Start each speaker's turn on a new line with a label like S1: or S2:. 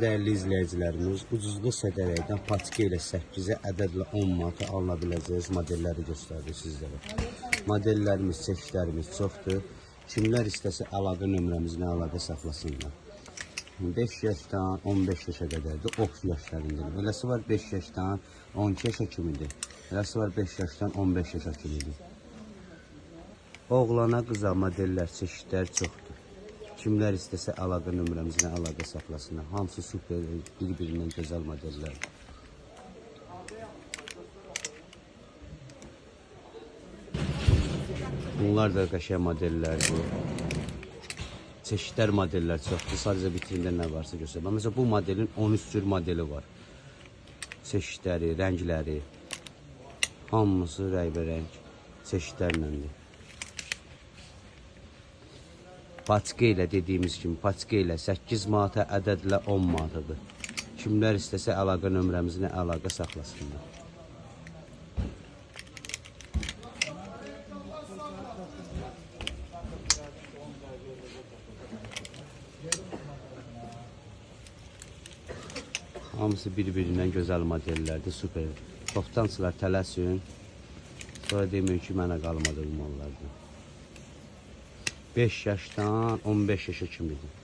S1: Değerli izleyicilerimiz, ucuzlu sədələkdən patika ilə 8'e ədədlə 10 manata alına biləcəyiniz modelləri göstərdik sizlərə. Modellərimiz, çeşidlərimiz çoxdur. Kimlər istəsə əlaqə nömrəmizlə əlaqə saxlasınlar. 5 yaşdan 15 yaşa qədərdir, ox yaşlarındadır. Eləsi var 5 yaşdan 12 yaşa kimidir. Eləsi var 5 yaşdan 15 yaşa kimidir. Oğlana, qıza modellər, çeşidlər çoxdur. Kimlər istəsə əlaqə nömrəmizlə əlaqə saxlasınlar. Hamısı super, bir-birindən gözəl modellər. Bunlar da qəşəng modellərdir. Çeşidlər modellər çoxdur. Sadəcə vitrində nə varsa göstərir. Mesela bu modelin 13 cür modeli var. Çeşidləri, rəngləri, hamısı rəngbərəng çeşidlərləndir. Patika ilə dediyimiz kimi, patika ilə 8 manata, ədədlə 10 manatadır. Kimlər istəsə əlaqə nömrəmizlə əlaqə saxlasınlar. Hamısı bir-birindən gözəl modellərdir, super. Çoxdançılar tələsin. Sonra deməyin ki, mənə qalmadı bu mallardan. 5 yaşdan 15 yaşa kimidir.